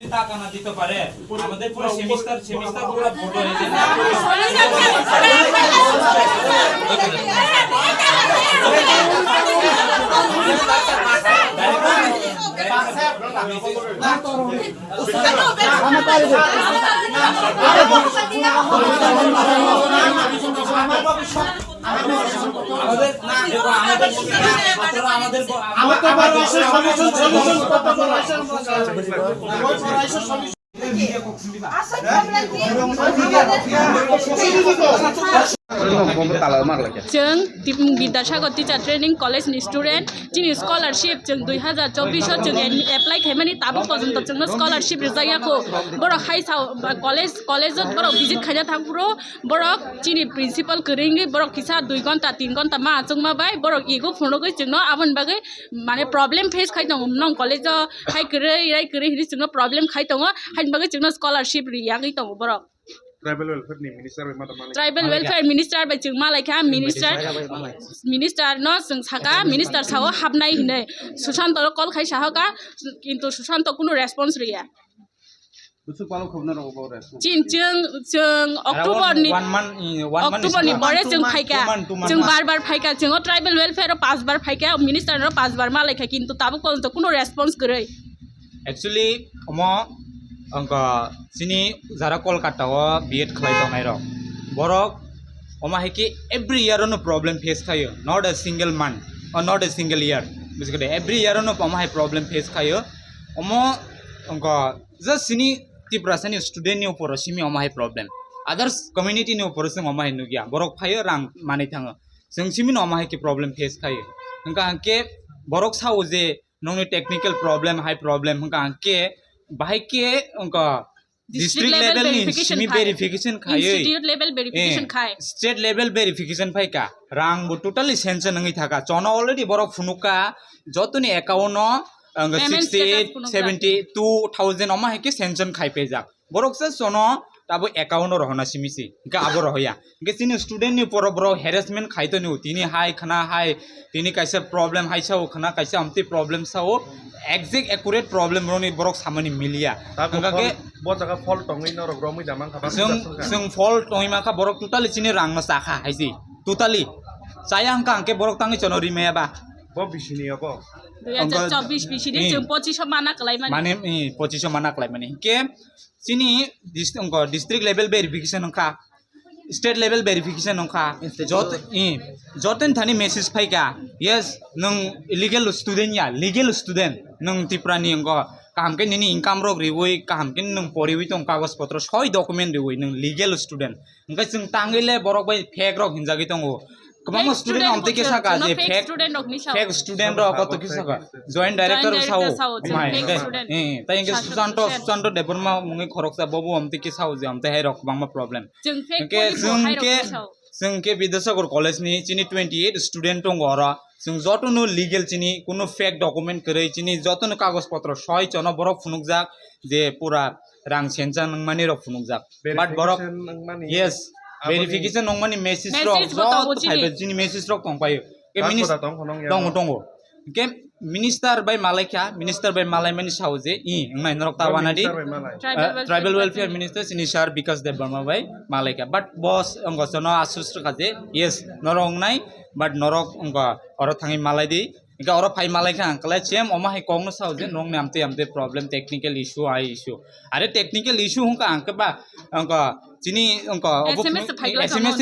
টাকা না দিতে পারে আমাদের পুরো সেমিস্টার পুরো বড় হয়ে যায় जों विद्यासागर टीचर ट्रेनिंग कॉलेज नि स्टूडेंट जोंनि स्कॉलरशिप जों 2024 जों एप्लाइ खालामनानै दाबो पर्यन्त जोंनो स्कॉलरशिप रिजायाखौ बर' हाइसाव कॉलेज बर' विजिट खायना थांब्रो बर' जोंनि प्रिन्सिपाल करेंगे बर' किसा 2 घंटा 3 घंटा मा जों माबाय बर' इगो फुनोगै जोंनो आबन बागै माने प्रॉब्लम फेस खाय दङ नों कॉलेज हाय करे राय करे हिरि जोंनो प्रॉब्लम खाय दङ हाय बागै जोंनो स्कॉलरशिप रियागै दङ बर' ट्राइबल वेलफेयर मिनिस्टार बाय जों मालायखा मिनिस्टार न जों साका मिनिस्टार साव हाबनाय हिनै सुशांत कल खाय साहका किन्तु सुशांत कुनु रेस्पॉन्स रिया जों अक्टूबरनि बरे जों फायका जों बार फायका जों ट्राइबल वेलफेयर 5 बार फायका मिनिस्टार 5 बार मालायखा किन्तु ताबो पर्यन्त कुनु रेस्पॉन्स गरै एक्चुअली अमा अंक सिनी जरा कोलकाता बीएड खालामनाय रक बरक अमा हेकि every year no problem face खायो not a single month or not a single year biscuit every year no अमा हे प्रॉब्लम फेस खायो अमा अंक जस्ट सिनी तिप्रासानि स्टूडेंट नि ऊपर सिमी अमा हे प्रॉब्लम अदर्स कम्युनिटी नि ऊपर जों अमा हे नुगिया बरक फायो रां माने थाङो जों सिमी अमा हे प्रॉब्लम फेस खायो हंका हंके बरक साव जे नोंनि टेक्निकल प्रॉब्लम हाई प्रॉब्लम हंका हंके बाहाय के उनका डिस्ट्रिक्ट लेवल नि सिमी वेरिफिकेशन खायो इंस्टीट्यूट लेवल वेरिफिकेशन खाय स्टेट लेवल वेरिफिकेशन फायका रां बो टोटली सेंसन नङै थाका चनो ऑलरेडी बरो फुनुका जतनि अकाउंट 68 72,000 अमा हेके सेंसन खायपे जा बरोक्स चनो ताबो अकाउंट रहना सिमिसि का आबो रहया के सिनि स्टूडेंट नि पर बरो हेरेसमेंट खायतो नि तिनि हाय खना हाय तिनि कैसे प्रॉब्लम हाय साव खना कैसे हमति प्रॉब्लम साव एक्जेक्ट एक्यूरेट प्रॉब्लम रोनी बरोक सामनि मिलिया तंगा के बो जगह फॉल्ट टंगै न रग्रो मै जामां खाबा जों फॉल्ट टंगै माखा बरोक टोटली सिनि रां न साखा हायसि टोटली साया अंका अंके बरोक तांगै चनो रिमेयाबा बो बिसिनि अबो 2024 बिसिनि जों 25 माना कलाय माने 25 माना कलाय माने के सिनि डिस्ट्रिक्ट लेवल वेरिफिकेशन अंका स्टेट लेवल वेरिफिकेशन अंका जतन थानी मेसेज फायका यस नों इलीगल स्टूडेंट नों तिप्रानि अंग कामके निनि इनकाम रोग रिवै कामके नों परिवि तंग कागज पत्र सय डॉक्यूमेंट रिवै नों लीगल स्टूडेंट ओंखाय जों तांगैले बरक बाय फेक रग हिनजागै दंगो गोबां स्टूडेंट हमते के साका जे फेक स्टूडेंट रो कत के साका जॉइंट डायरेक्टर साव माय ताइ के सुशांत देबरमा मुंगै खरकसा बबु हमते के साव जे हमते हे रक बांमा प्रॉब्लम जों के विद्यासागर कॉलेज नि चिनि 28 स्टूडेंट दंग र जों जतनो लीगल चिनि कोनो फेक डॉक्यूमेंट करै चिनि जतनो कागज पत्र सय चनो बरक फुनुकजाक जे पूरा रां सेंसा नंमानि र फुनुकजाक बाट बरक यस वेरिफिकेशन नंमानि मेसेज रो फाइबे चिनि मेसेज रो तंपायो के मिनिस्टर दंग के मिनिस्टर बाय मालायमानि सावजे नाय नरकता वानादि ट्राइबल वेलफेयर मिनिस्टर सिनिसार विकास देव वर्मा बाय मालायका बट बॉस अंगसनो आसुस खाजे यस नरंगनाय बट नरक अंग और थाङै मालायदि इका और फाइ मालायका अंकला चेम अमा हे कोंग सावजे नंग नामते प्रॉब्लम टेक्निकल इशू अरे टेक्निकल इशू हुंका अंकबा अंक चिनी अंक एसएमएस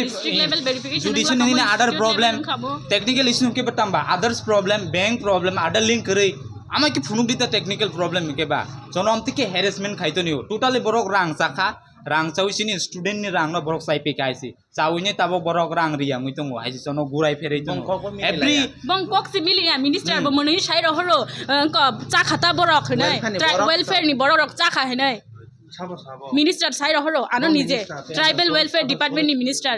जुडिशियल नि अदर प्रॉब्लम टेक्निकल इशू के बताम्बा others problem bank problem other link करै आमा के फुनुक दिता टेक्निकल प्रॉब्लम के बा जनो हमते के हेरेसमेंट खाइतो नि टोटली बरक रां चाखा रां चाउसिनि स्टूडेंट नि रां न बरक साइपे कायसि चाउइने ताबो बरक रां रिया मै दङ हाइसि जनो गुराय फेरै दङ एभ्री बंकक सिमिलिया मिनिस्टर बो मनै साइ रहरो चाखाता बरक हनै वेलफेयर नि बरक चाखा हनै मिनिस्टर साइ रहरो आनो निजे ट्राइबल वेलफेयर डिपार्टमेंट नि minister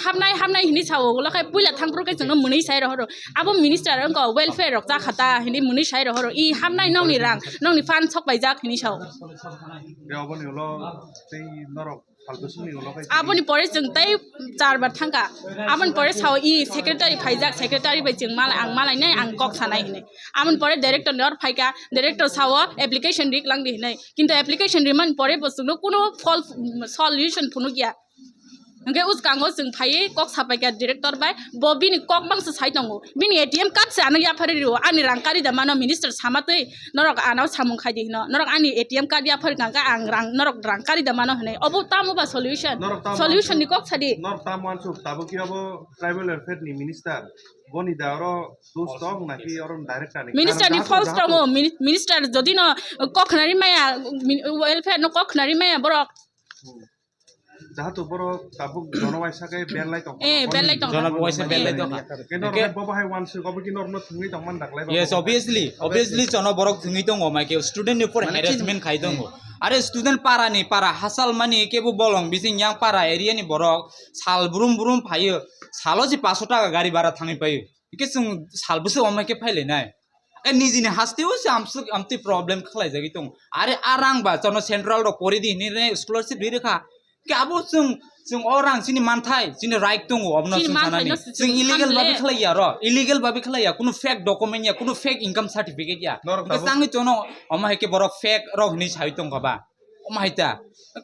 hamnai hini sawo gola kai puila thangpro kai jengno muni sai ro abo minister ang ko welfare rok ja khata hini muni sai ro I hamnai nong ni rang nong ni fan chok bai jak hini sawo Abon yolo tei norok falbusuni yolo kai aboni pore jeng tai 4 bar thangka abon pore sawo I secretary phaijak secretary bai jeng mal ang malai nai ang kok sanai hini amon pore director nor phaika director sawo application dik lang di hinai kintu application riman pore bosungno kuno fol solution phunu gya Angke us kango sing phai kok sapai ka director bai bobi ni kok bang sai tongo bini ATM card se ana ya phari ro ani rangkari da mano minister samatei norok anau samung khai di no norok ani ATM card ya phari kangka ang rang norok rangkari da mano hne obo tamu ba solution ni kok sadi nor taman su tabu ki abo tribal welfare ni minister boni da oro dostong naki oron director ni minister ni false tongo minister jodi no kok nari maya welfare no kok nari maya borok jahato boro tabu jonowaisa kai belai tong belai tong Jona voice belai to kenor bobo hai wan su gobo ki nor no thungi tong man daklai yes obviously chona borok thungi tong o maike student ni for harassment khai tong are student para ni para hasal mani kebu bolong bising yang para area ni borok sal burum phayo salo ji 500 টাকা গাড়ি ভাড়া থাঙি পাयो ke sung sal busu o maike phaile nai निजिनि हास्तेও से आमति problem खलाय जागि तंग आरे आरांग बा चनो central रो परिदि नि scholarship रिरेखा के आबो जों अरां सिनि मानथाय सिनि राइट दङ अबनो जों सानानि जों इलीगल बाबि खलाया र इलीगल बाबि खलाया कुनु फेक डकुमेंट या कुनु फेक इनकम सर्टिफिकेट या के सांगि चनो अमा हेके बरो फेक रो हनि साइ दङ बा अमा हाइता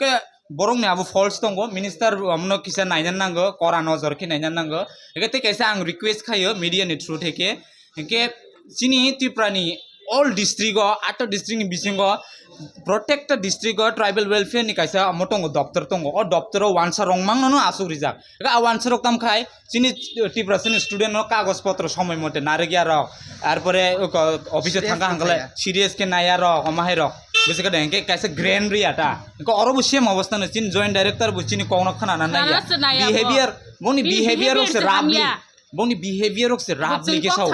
के borong ni abu false tongo minister amno kisa nainan nango kora nozor ki nainan nango ekate kaisa ang request khayo media ni through theke ke chini tiprani all district go ato district ni bisingo protect the district go tribal welfare ni kaisa motongo doptor tongo o doptoro wansa rongmang no asu rijak ga wansa rok tam khai chini tipra chini student no kagos potro somoy mote naregia rok arpore office thanga hangale serious ke naya rok amahai rok बिसका देंके कैसे grand रियाटा इनको और वो same अवस्था न चिन joint director बुचिनी कोन खना ना या बिहेवियर बोनी बिहेवियर से राबली बोनी बिहेवियर से राबली के साउ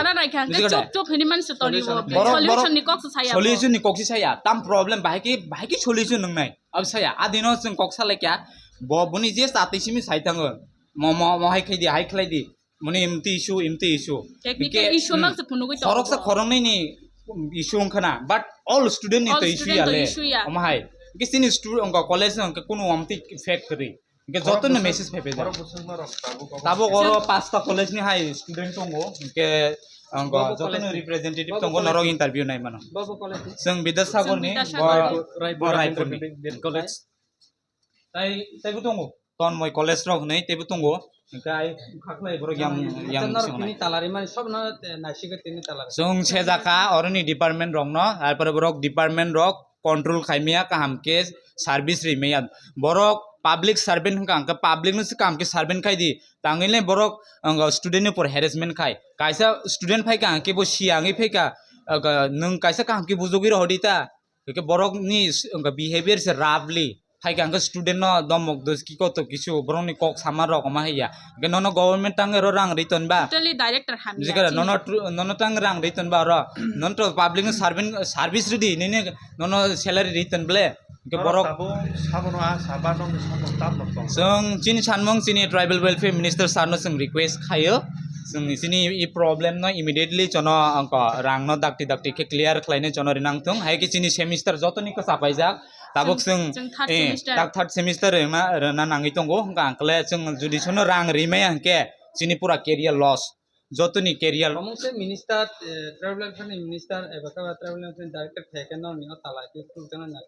चुप हनि मानस तोनी सॉल्यूशन नि कक्स साया सॉल्यूशन नि कक्स साया तम प्रॉब्लम बाहायकी सॉल्यूशन नंग नाय अब साया आदिनो जों कक्स साले क्या बोनी जे सातिसिमि साइतांग म हाय खैदि हाय खलायदि मने इमति इशू टेक्निकल इशू माक्स फुनुगै तो खरक सा खरंनै नि issue khana but all student ni to issue ya le amahai ke sin student ka college ka kuno amti fake kri ke joto na message phepe ja tabo goro pasta college ni hai student tongo ke anga joto na representative tongo narok interview nai mano bobo college sing bidasagar ni raipur ni college tai bu tongo ton moi college rok nei tebu tongo kai khaklai boro yang tini talari mani sob na nasike tini talari sung sejaka oroni department rong no arpore borok department rok control khaimia kaham ke service rimeya borok public servant ka public nu kam ke servant khai di tangile borok student ni por harassment khai kaisa student phai ka ke bo siangi phai ka nung kaisa kam ke bujogi ro hodita ke borok ni behavior se roughly hai ka student no domok dos ki koto kisu borong ni kok samar rok ma haya ke nono government tang ro rang riton ba totally director ham jikara nono tang rang riton ba ro non to public no service ridi ne nono salary riton ble ke borok sabono a sabano tam nok sung chini chanmong chini tribal welfare minister sarno sung request khayo sung chini I problem no immediately chono angko rang no dakti ke clear khlaine chono rinang thung hai ki chini semester jotoni ko sapai jak tabok sung third semester ma na nangi tongo angkle sung judi chono rang rimai angke chini pura career loss jotoni career among se minister travel minister ebaka travel director theke no ni tala ki tultana na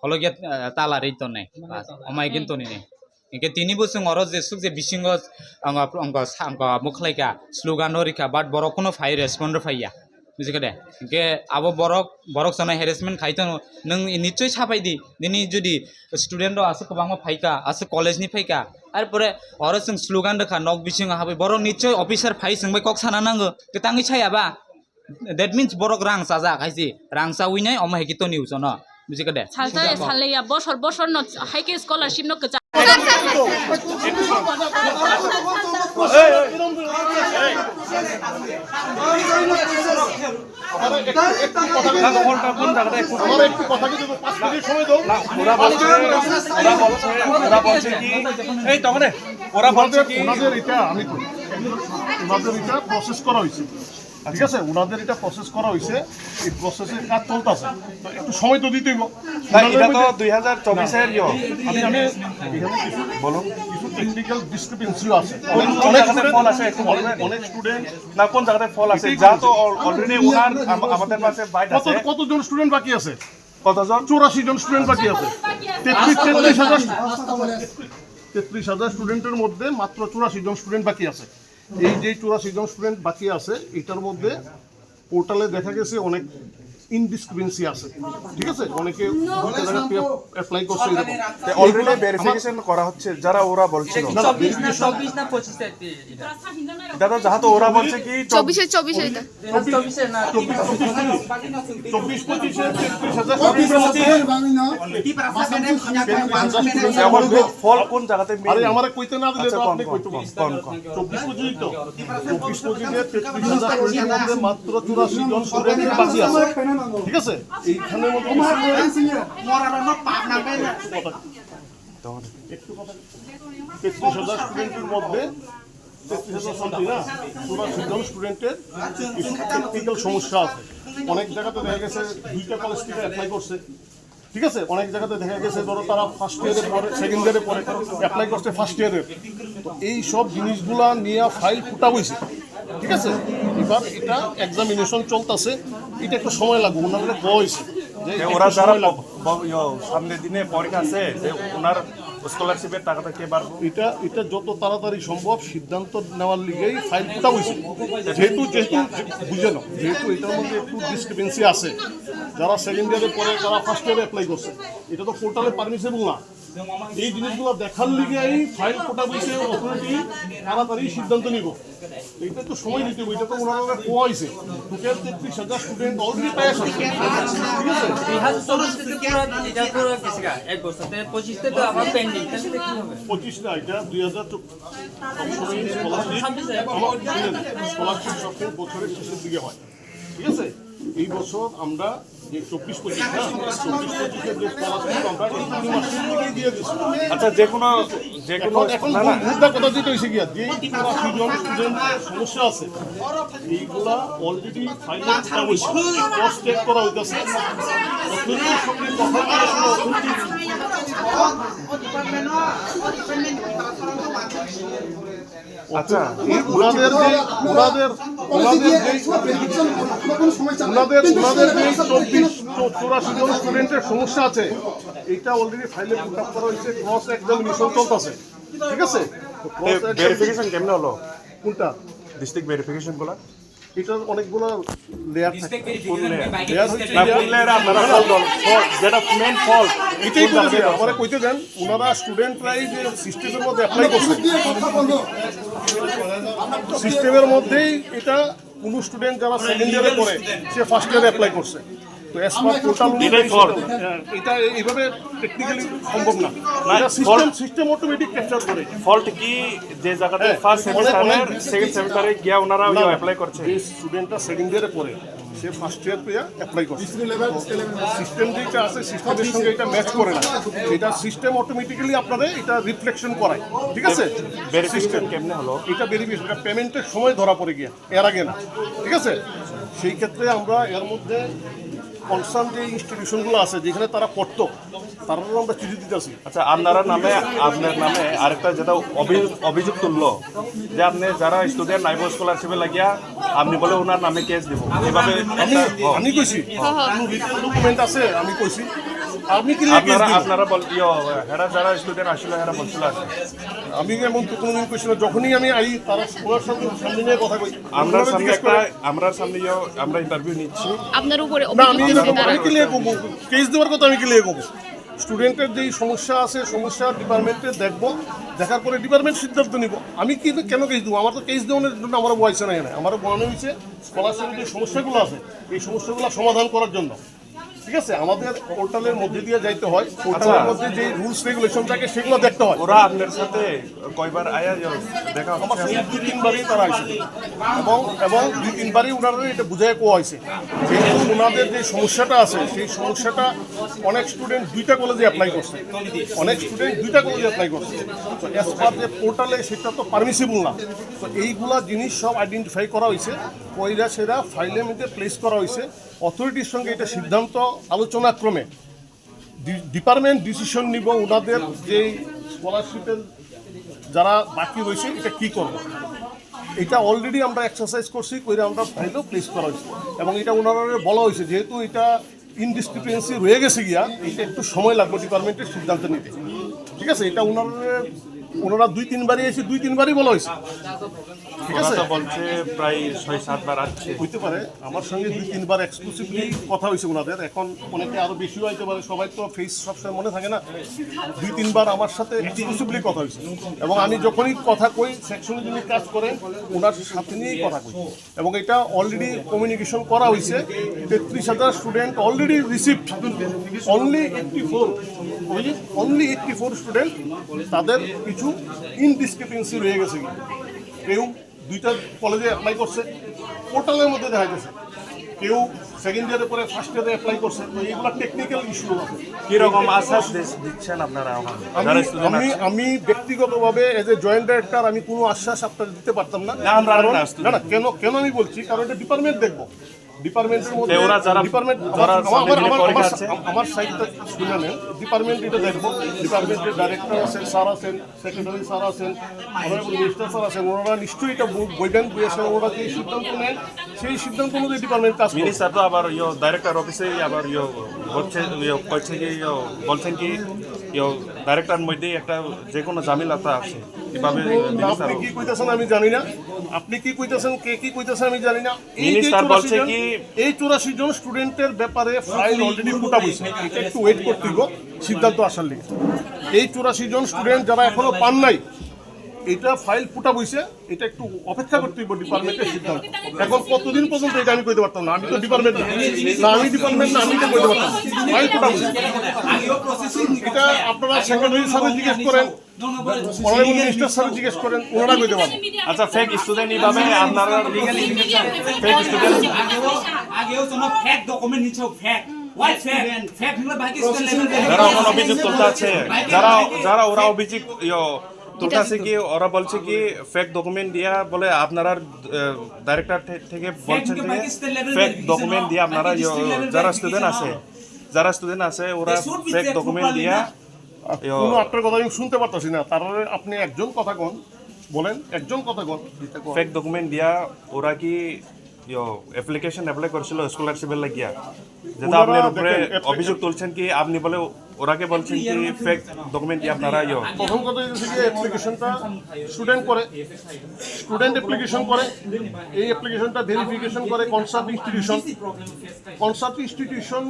khologia tala riton nai amai ginto ni Ike tini busung oro je suk je bisingo anga mukhlaika slogan rika but borok kono fai responder faiya বুঝিকে দে কে আবো বরক সনা harassment খাইতো নং নিশ্চয় ছাপাই দি দিনি যদি student আছে কবাং ফাইকা আছে college নি ফাইকা আর পরে অর जों স্লোগান রেখা নক বিসিং হাবে বরক নিশ্চয় অফিসার ফাই संबाय কক সানা নাঙ্গো কে তাঙ্গি ছায়াবা দ্যাট মিন্স বরক রাং সাজা খাইছি রাং সাউইনাই অমা হেকিতো নিউজ ন বুঝিকে দে সালতায় সালেয়া বছর ন হাইকে স্কলারশিপ ন কচা ওনাদের এটা আমি ওনাদের এটা প্রসেস করা হয়েছে, ঠিক আছে, ওনাদের এটা প্রসেস করা হয়েছে, এই প্রসেসের কাজ চলতেছে, তো একটু সময় তো দিতেই এটা তো 2024 এর আমি এখানে কিছু বলুন, কিছু টেকনিক্যাল ডিসক্রিপেন্সিও আছে, কোন জায়গাতে ফল আছে একটু বলবেন? অনেক স্টুডেন্ট না কোন জায়গাতে ফল আছে যা তো অলরেডি ওনার আমাদের কাছে বাইট আছে কতজন স্টুডেন্ট বাকি আছে? কতজন? 84 জন স্টুডেন্ট বাকি আছে। 33,000 স্টুডেন্টের মধ্যে মাত্র 84 জন স্টুডেন্ট বাকি আছে। এই যে 84 জন স্টুডেন্ট বাকি আছে, এটার মধ্যে পোর্টালে দেখা গেছে অনেক ইনডিসক্রিপেন্সি আছে, ঠিক আছে, অনেকে অ্যাপ্লাই করছে এরকম। অলরেডি ভেরিফিকেশন করা হচ্ছে যারা ওরা বলছিল না, না, 24 না 25 এটা তো যাহা তো ওরা বলছে কি 24 এটা 24 না 24-25 এখন ফল কোন জায়গাতে আরে আমারে কইতে না দিলে তো আচ্ছা, আপনি কোন, কইতে কোন, পারেন। কোন, কোন? 24-25 তো 24-25 33,000 মধ্যে মাত্র 84 জন স্টুডেন্ট বাকি আছে, ঠিক আছে, এইখানের মধ্যে 33,000 স্টুডেন্টের মধ্যে 33,000 something না 84 জন স্টুডেন্টের টেকনিক্যাল সমস্যা আছে। অনেক জায়গাতে দেখা গেছে 2টা কলেজ থেকে অ্যাপ্লাই করছে, ঠিক আছে, অনেক জায়গাতে দেখা গেছে ধরো তারা ফার্স্ট ইয়ারে পরে সেকেন্ড ইয়ারে পরে অ্যাপ্লাই করছে ফার্স্ট ইয়ারে, তো এই সব জিনিসগুলা নিয়ে ফাইল ফুটা হয়েছে, ঠিক আছে। এবার এটা এক্সামিনেশন চলতেছে, এটা একটু সময় লাগবে, ওনারা বয়স যে ওরা যারা সামনের দিনে পরীক্ষা আছে যে ওনার স্কলারশিপের টাকাটা কে বাড়বো এটা যত তাড়াতাড়ি সম্ভব সিদ্ধান্ত নেওয়ার লিগেই ফাইল ফুটা হয়েছে, যেহেতু বুঝে নাও, যেহেতু এটার মধ্যে একটু ডিসক্রিপেন্সি আছে, যারা সেকেন্ড ইয়ারে পরে যারা ফার্স্ট ইয়ারে অ্যাপ্লাই করছে, এটা তো পোর্টালে পারমিসেবল না, এই জিনিসগুলো দেখার লিগেই ফাইল ফুটা হয়েছে, অথরিটি তাড়াতাড়ি সিদ্ধান্ত নিব, এটা তো সময় দিতে হবে, এটা তো ওনারা কোয়া হয়েছে, টোটাল 33,000 স্টুডেন্ট অলরেডি পাই আছে, ঠিক আছে। 25 তে তো আমার পেন্ডিং তাহলে কি হবে? 25 না, এটা 2024 স্কলারশিপ বছরের শেষের দিকে হয়, ঠিক আছে। এই বছর আমরা যে 24-25 যে স্কলারশিপ আমরা এপ্রিল মাসের দিকেই দিয়ে দিচ্ছি। আচ্ছা যে কোনো এখন না না মুদ্রা কথা যেটা হয়েছে গিয়া যে 84 জন স্টুডেন্টের সমস্যা আছে, এইগুলা অলরেডি ফাইনাল করা হয়েছে, ক্রস চেক করা হইতেছে, অথরিটির সঙ্গে কথা বলে শুনে অথরিটি আচ্ছা ওনাদের যে 84 জন স্টুডেন্টের সমস্যা আছে, এটা অলরেডি ফাইলে পুট আপ করা হয়েছে, ক্রস এক্সামিনেশন চলতেছে, ঠিক আছে। ভেরিফিকেশন কেমনে হলো কোনটা ডিস্ট্রিক্ট ভেরিফিকেশন গুলো এটার অনেকগুলো লেয়ার থাকে, লেয়ার হচ্ছে না বললে আপনারা ফল দল যেটা মেন ফল এটাই বলছে, আমরা কইতে দেন, ওনারা স্টুডেন্টরাই যে সিস্টেমের মধ্যে অ্যাপ্লাই করছে, সিস্টেমের মধ্যেই এটা কোনো স্টুডেন্ট যারা সেকেন্ড ইয়ারে পড়ে সে ফার্স্ট ইয়ারে অ্যাপ্লাই করছে, তো অ্যাজ পার টোটাল এটাই fault। এটা এইভাবে টেকনিক্যালি সম্ভব না, না, এটা fault। সিস্টেম অটোমেটিক ক্যাপচার করে। ফল্ট কি যে জায়গাতে হ্যাঁ, ফার্স্ট সেমিস্টারে অনেক- সেকেন্ড সেমিস্টারে গিয়া ওনারা অ্যাপ্লাই করছে যে স্টুডেন্টটা সেকেন্ড ইয়ারে পড়ে সে ফার্স্ট ইয়ার পেয়ে অ্যাপ্লাই করছে, সিস্টেম যেটা আছে সিস্টেমের সঙ্গে এটা ম্যাচ করে না, এটা সিস্টেম অটোমেটিক্যালি আপনাদের এটা রিফ্লেকশন করায়, ঠিক আছে। ভেরিফিকেশন কেমনে হলো এটা ভেরিফিকেশন, এটা পেমেন্টের সময় ধরা পড়ে গিয়া, এর আগে না, ঠিক আছে। সেই ক্ষেত্রে আমরা এর মধ্যে কনসার্ন যে ইনস্টিটিউশনগুলো আছে যেখানে তারা পড়তো তারাও আমরা চিঠি দিতেছি। আচ্ছা আপনার নামে আরেকটা যেটা অভিযোগ তুললো যে আপনি যারা স্টুডেন্ট নাইব স্কলারশিপে লাগিয়া আপনি বলে ওনার নামে কেস দিব এইভাবে আমি কইছি ডকুমেন্ট আছে, আমি কইছি আমি কি আপনারা হেরা যারা স্টুডেন্ট আসলে হেরা বলছিল আর কি। আমি এমন তো কোনোদিন কইছি না, যখনই আমি আই তারা ওনার সামনে নিয়ে কথা কই, আমরা সামনে আমরা সামনে আমরা ইন্টারভিউ নিচ্ছি আপনার উপরে না আমি অভিযোগ এরকম তারা আমি কি লিয়ে কব, কেস দেওয়ার কথা আমি কি লিয়ে কব, স্টুডেন্টের যেই সমস্যা আছে সমস্যা ডিপার্টমেন্টে দেখবো, দেখার পরে ডিপার্টমেন্ট সিদ্ধান্ত নিব। আমি কি কেন কেস দেবো, আমার তো কেস দেওয়ানোর জন্য আমার বয়সে নাই, আমার বলানো হয়েছে স্কলারশিপের যে সমস্যাগুলো আছে এই সমস্যাগুলো সমাধান করার জন্য, ঠিক আছে, আমাদের পোর্টালের মধ্যে দিয়ে যাইতে হয়, পোর্টালের মধ্যে যে রুলস রেগুলেশন থাকে সেগুলো দেখতে হয়। ওরা আপনার সাথে কয়বার আয়া দেখা আমার হচ্ছে? সঙ্গে 2-3বারই তারা আসে এবং 2-3বারই ওনারা এটা বুঝাই কোয়া হয়েছে যেহেতু ওনাদের যে সমস্যাটা আছে সেই সমস্যাটা অনেক স্টুডেন্ট 2টা কলেজে অ্যাপ্লাই করছে, তো অ্যাজ পার যে পোর্টালে সেটা তো পারমিসিবল না। তো এইগুলা জিনিস সব আইডেন্টিফাই করা হয়েছে, ওইরা সেটা ফাইলের মধ্যে প্লেস করা হয়েছে। অথরিটির সঙ্গে এটা সিদ্ধান্ত আলোচনাক্রমে ডিপার্টমেন্ট ডিসিশন নিব ওনাদের যে স্কলারশিপের যারা বাকি রয়েছে এটা কি করবে। এটা অলরেডি আমরা এক্সারসাইজ করছি, করে আমরা ফাইলও প্লেস করা হয়েছে এবং এটা ওনারা বলা হয়েছে যেহেতু এটা ইনডিসক্রিপেন্সি রয়ে গেছে গিয়া এটা একটু সময় লাগবে ডিপার্টমেন্টের সিদ্ধান্ত নিতে। ঠিক আছে, এটা ওনারা 2-3বারই এসে 2-3বারই বলা হয়েছে। ঠিক আছে, ওরা তো বলছে প্রায় 6-7 বার আসছে। হইতে পারে আমার সঙ্গে 2-3বার এক্সক্লুসিভলি কথা হয়েছে ওনাদের, এখন অনেকে আরও বেশিও হইতে পারে, সবাই তো ফেস সবসময় মনে থাকে না। 2-3বার আমার সাথে এক্সক্লুসিভলি কথা হয়েছে এবং আমি যখনই কথা কই সেকশনে যিনি কাজ করেন ওনার সাথে নিয়েই কথা কই এবং এটা অলরেডি কমিউনিকেশন করা হয়েছে। 33,000 student already received, only 84 student তাদের কিছু ইনডিসক্রিপেন্সি রয়ে গেছে। কেউ 2টা কলেজে অ্যাপ্লাই করছে, পোর্টালের মধ্যে দেখা যাচ্ছে, কেউ সেকেন্ড ইয়ারের পরে ফার্স্ট ইয়ারে অ্যাপ্লাই করছে। তো এইগুলো টেকনিক্যাল ইস্যু আছে। কিরকম আশ্বাস দিচ্ছেন আপনারা? আমি ব্যক্তিগতভাবে এজ এ জয়েন্ট ডাইরেক্টর আমি কোনো আশ্বাস আপনাদের দিতে পারতাম না। না, আমরা কারণ- না না কেন আমি বলছি, কারণ এটা ডিপার্টমেন্ট দেখবো, ডিপার্টমেন্টের মধ্যে ওরা যারা- ডিপার্টমেন্ট যারা সামনে দিনে পরীক্ষা আছে। আমার সাইডটা শুনে নেন, ডিপার্টমেন্ট এটা দেখবো, ডিপার্টমেন্টের ডাইরেক্টর আছেন, স্যার আছেন, সেক্রেটারি স্যার আছেন, অনারেবল মিনিস্টার স্যার আছেন, ওনারা নিশ্চয়ই এটা বইবেন, বইয়েছেন, ওরা যে সিদ্ধান্ত নেন সেই সিদ্ধান্ত অনুযায়ী ডিপার্টমেন্ট কাজ করে। মিনিস্টার তো আবার ডাইরেক্টর অফিসে আবার বলছে কইছে কি বলছেন কি ডাইরেক্টর মধ্যে একটা যে কোনো ঝামেলাটা আছে কিভাবে আপনি কি কইতেছেন আমি জানি না, আপনি কি কইতেছেন, কে কি কইতেছেন আমি জানি না। মিনিস্টার বলছে কি এই 84 জন স্টুডেন্টের ব্যাপারে ফাইল অলরেডি ফুটা হয়েছে, এটা একটু ওয়েট করতে হবে সিদ্ধান্ত আসার লিগে। এই 84 জন স্টুডেন্ট যারা এখনো পান নাই এটা ফাইল ফুটা বইছে, এটা একটু অপেক্ষা করতে হইব ডিপার্টমেন্টের সিদ্ধান্ত। এখন কতদিন পর্যন্ত এটা আমি কইতে পারতাম না, আমি তো ডিপার্টমেন্ট না, আমি ডিপার্টমেন্ট না, আমি এটা কইতে পারতাম না। ফাইল ফুটা বইছে, এটা আপনারা সেক্রেটারি স্যারের জিজ্ঞেস করেন, অনারেবল মিনিস্টার স্যারের জিজ্ঞেস করেন, ওনারা কইতে পারবেন। আচ্ছা ফেক স্টুডেন্ট এইভাবে আপনারা ফেক স্টুডেন্ট আগেও কোনো ফেক ডকুমেন্ট নিছো ফেক ওয়াই ফেক ফেক হলো বাকি স্টুডেন্ট যারা এখন অভিযোগ তুলতে আছে, যারা ওরা অভিযোগ তুলতেছে কি ওরা বলছে কি ফেক ডকুমেন্ট দিয়া বলে আপনারা ডাইরেক্টর থেকে বলছেন যে ফেক ডকুমেন্ট দিয়ে আপনারা যারা স্টুডেন্ট আছে ওরা ফেক ডকুমেন্ট দিয়া কোনো আপনার কথা আমি শুনতে পারতাছি না, তারপরে আপনি একজন কথা কন, বলেন একজন কথা কন। ফেক ডকুমেন্ট দিয়া ওরা কি অ্যাপ্লিকেশন অ্যাপ্লাই করেছিল স্কলারশিপের লাগিয়া, যেটা আপনার উপরে অভিযোগ তুলছেন কি আপনি বলে ওরাকে বলছেন কি ফেক ডকুমেন্ট দিয়ে আপনারা প্রথম কথা হচ্ছে যে অ্যাপ্লিকেশনটা স্টুডেন্ট অ্যাপ্লিকেশন করে, এই অ্যাপ্লিকেশনটা ভেরিফিকেশন করে কনসার্ট ইনস্টিটিউশন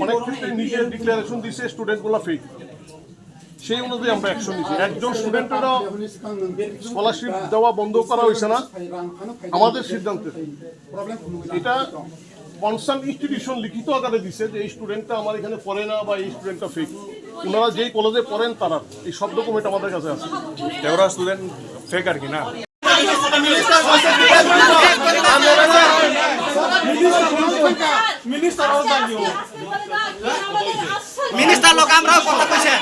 অনেক ক্ষেত্রে নিজের ডিক্লারেশন দিচ্ছে স্টুডেন্টগুলো ফেক, সেই অনুযায়ী আমরা অ্যাকশন নিচ্ছি। একজন স্টুডেন্টেরও স্কলারশিপ দেওয়া বন্ধ করা হয়েছে না আমাদের সিদ্ধান্তে, এটা কনসার্ন ইনস্টিটিউশন লিখিত আকারে দিছে যে এই স্টুডেন্টটা আমার এখানে পড়ে না বা এই স্টুডেন্টটা ফেক। ওনারা যেই কলেজে পড়েন তারা এই সব ডকুমেন্ট আমাদের কাছে আছে। ওরা স্টুডেন্ট ফেক আর কি না। মিনিস্টার লোক আমরাও কথা কইছে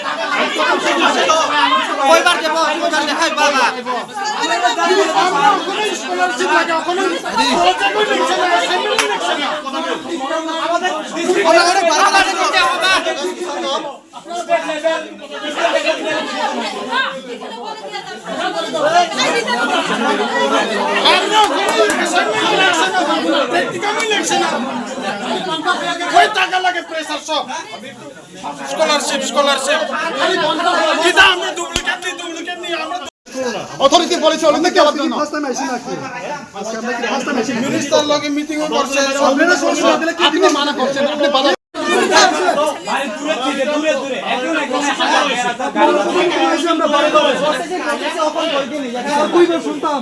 কয়বার দেব কয়বার দেখাই বাবা স্কলারশিপ লাগে ওখানে আমাদের বারবার করতে হবে অথরিটি বলেছে অলিম্পিক যাওয়ার জন্য মিনিস্টার লগে মিটিং করছে আপনি মানা করছেন, আপনি বাধা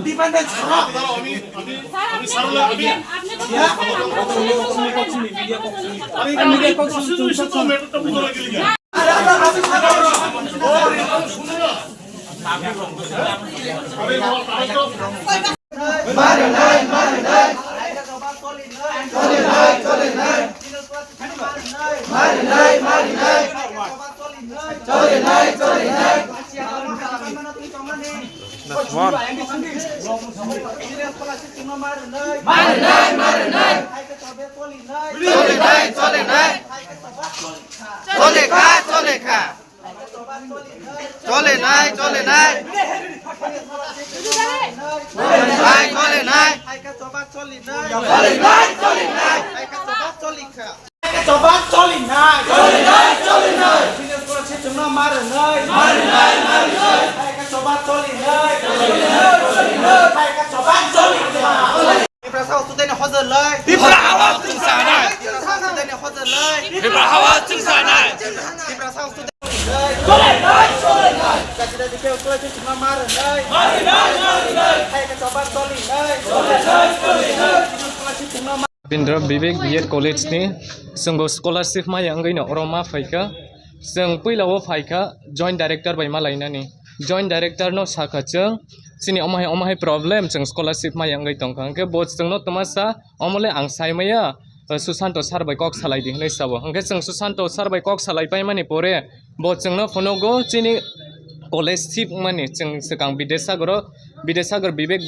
ডিপেন্ডেন্ট ছাড়া Bindra Vivek B.Ed College ni sungguh scholarship ma yang gini orang ma faika sung puilawo faika joint director by malaina ni joint director no saka ceng sini omahai problem ceng scholarship ma yang gai tongkang ke bot ceng no temasa omole angsai maya Susanto sar by kok salai ding nei sabo angke ceng Susanto sar by kok salai pai mani pore bot ceng no fonogo chini college ship mani ceng sekang Bidesagar Vivek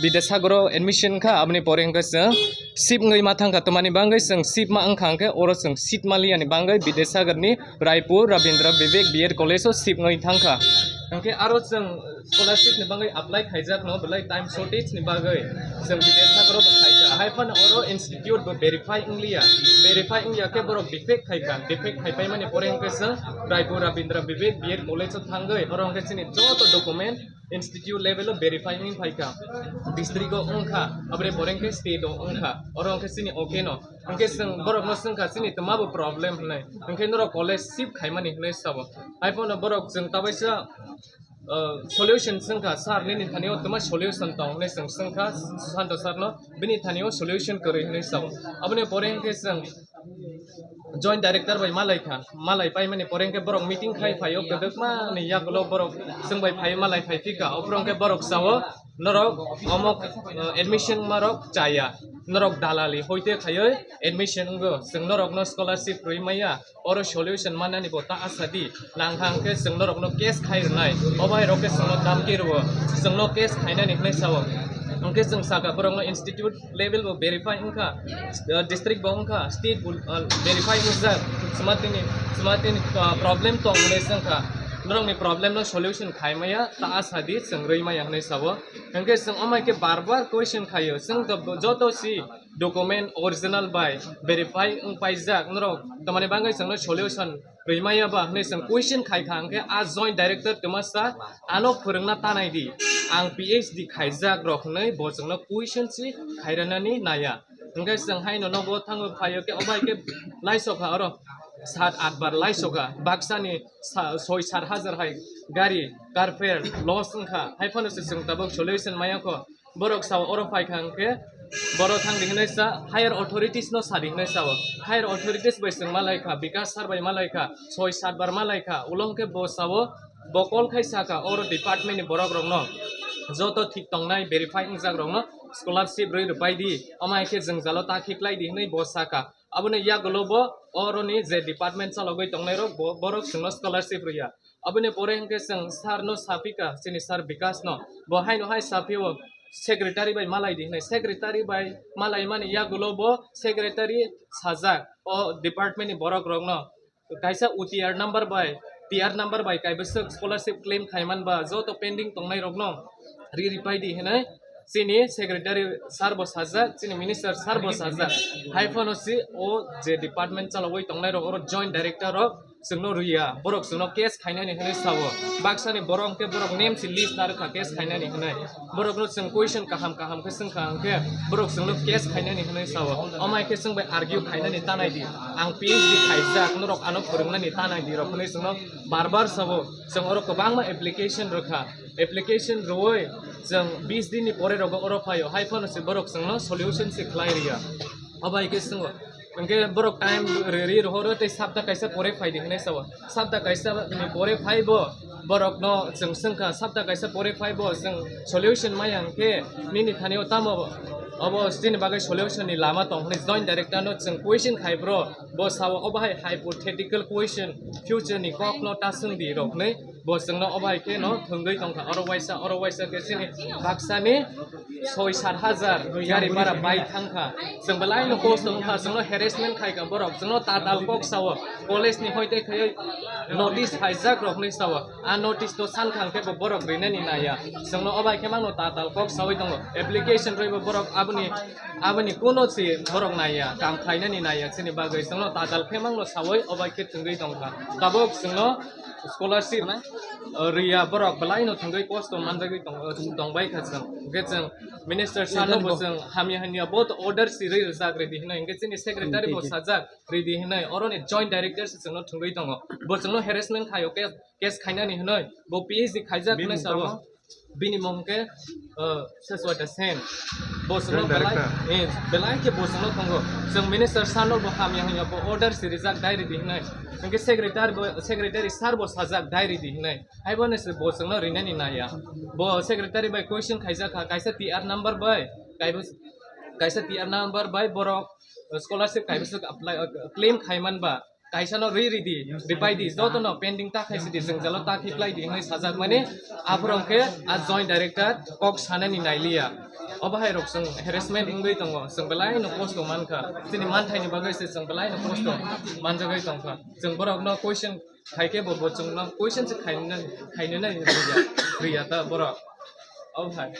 Bidesagar admission ka abni poreng ka seng ship ngai mathang ka tomani bangai seng ship ma angkhang ke oro seng seat mali ani bangai Bidesagar ni Raipur Rabindra Vivek B.Ed College so ship ngai thangka angke aro seng scholarship ni bangai apply khaijak no belai time shortage ni bagai seng Bidesagar ba khaika haifan oro institute ba verify inglia ke borok defect khaika defect khaipai mani poreng ka seng Raipur Rabindra Vivek B.Ed College so thangai oro angke sini joto document institute level of verifying faika district o ongkha abre boreng ke state o ongkha oro ke sini okay no angke sing borok no sing ka sini tamabu problem hnai angke noro college ship khaimani hnai sabo iphone borok sing tabaisa solution sing ka sar ni thanio tama solution tong ne sing ka santo sar no bini thanio solution kore hnai sabo abne boreng ke sing joint director by malai pai mani poreng ke borok meeting khai phayo kedek ma ni yaklo borok sing bai phai malai phai fika oprong ke borok sawo norok omok admission marok chaya norok dalali hoite khayo admission go sing norok no scholarship roi maya oro solution manani bota asadi langhang ke sing norok no case khai nai obai roke sing no dam ki ro sing no case khaina ni hnai sawo angke sing saka borok no institute level bo verify ingka district bo ingka state verify ingka sematini problem tong ne sangka norong ni problem no solution khai maya ta asadi sing roi maya hnai sabo angke sing amai ke bar question khayo sing to joto si document original by verify ung paijak norok tamani bangai sing no solution roi maya ba hnai sing question khai khangke a joint director temasa ano phurungna tanai di ang PhD khaijak rok hnai bo sing no question si khairanani naya angke sing hai no bo thango phayo ke obai ke laisok ha oro 7-8 bar laisoka baksani 6-7 hajar hai gari carfare loss angkha haifano se sing tabok solution maya ko borok saw oro phai khangke borok thang dingnai sa higher authorities no sa dingnai saw higher authorities bai sing malai kha bikas sar bai malai kha 6-7 bar malai kha ulongke bo sawo bokol khai saka oro department ni borok rok no joto thik tongnai verify ingjak rok no scholarship roi rupai di amai ke jeng jalo ta khiklai di hnai bo saka abone ya golobo oroni je department salogoi tongnai rok borok singno scholarship ruya abone pore hangke sing sar no sapika sini sar bikas no bo hai no hai sapio secretary by malai di hnai secretary by malai mani ya golobo secretary sajak o department ni borok rok no kaisa UTR number by TR number by kaibasuk scholarship claim khaiman ba joto pending tongnai rok no ripai di hnai sini secretary sar bo sajak sini minister sar bo sajak haifano si o je department chalogoi tongnai rok oro joint director rok जोंनो रुया बरक जोंनो case खायनानै होनो सावो बाक्सानि बरंके बरक name सि list नारखा case खायनानै होनो बरकनो जों question काहाम काहामखौ जोंखा आंके बरक जोंनो केस खायनानै होनो सावो अमायके जों बे आर्गिउ खायनानै तानायदि आं PhD खायजाक नरक आनो फोरोंनानै तानायदि रखनै जोंनो बार सावो जों अरक गोबां एप्लिकेशन रखा एप्लिकेशन रोय जों 20 दिननि परे रग अरफायो हाइफनसे बरक जोंनो सल्यूशन से क्लायरिया अबायके जों उनके बरक टाइम री रहो ते सप्ताह कैसे पोरे फायदे होने सब सप्ताह कैसे नि पोरे फाइबो बरक नो जों संखा सप्ताह कैसे पोरे फाइबो जों सल्यूशन मायांग के निनि थाने तम अब स्टिन बागै सल्यूशन नि लामा दं हने जॉइंट डायरेक्टर नो जों क्वेश्चन खाइब्रो बो साव अबाय हाइपोथेटिकल क्वेश्चन फ्यूचर नि कक नो तासुं दि रखनै बो जोंनो अबाय के नो थंगै दंखा अरवाइसा के सिनि बाक्सानि 6-7 हजार गारि भारा बाइक थांखा जों बलाय नो पोस्ट दंखा जोंनो हेरेसमेन्ट खायगा बरक जोंनो ताताल कक साव कॉलेज नि होइते खै नोटिस हाइजाक रखनै साव आ नोटिस तो सानखांखे बरक रिनानि नाया जोंनो अबाय के मांनो ताताल कक सावै दङ एप्लिकेशन रैबो बरक आबनि कोनो सि बरक नाया काम खायनानि नाया सिनि बागै जोंनो ताताल के मांनो सावै अबाय के थंगै दंखा ताबक जोंनो स्कॉलरशिप रिया बरक बलाय नो थंगै पोस्ट मानजागै दंबाय खाजों गेजों मिनिस्टर सानो बोजों हामि हानिया बहुत ऑर्डर सि रै जाग रेडी हिनाय गेजोंनि सेक्रेटारि बो साजाक रेडी हिनाय अरनि जॉइंट डायरेक्टर जोंनो थंगै दङ बोजोंनो हेरेसमेन्ट खायो केस खायनानि हिनाय बो PhD खायजाक नै सावो बिनि मुंके ससवटा सेन बोसनो बेलाय के बोसनो थंगो जों मिनिस्टर सानो बो हामि हानिया बो ऑर्डर सि रिजाक डायरी दिहिनाय उनके सेक्रेटारि सार बो साजाक डायरी दिहिनाय आइबने से बोसनो रिनानि नाया बो सेक्रेटारि बाय क्वेश्चन खायजाका कैसे PR नंबर बाय कैसे PR number by Barak scholarship कैसे अप्लाई क्लेम खायमान बा कैसानो रेडी रिपाइदि जतनो पेंडिंग ताखायसिदि जों जलो ताखिप्लाय दिहै साजाक माने आफरंके आ जॉइंट डायरेक्टर कक सानानि नाइलिया अबाहाय रक जों हेरेसमेन्ट उंगै दङ जों बेलाय न पोस्ट मानखा जोंनि मानथायनि बागै जों बेलाय न पोस्ट मानजागै दंखा जों बरक न क्वेश्चन खायके बो जों न क्वेश्चन से खायनो ना रिया ता बरक अबाहाय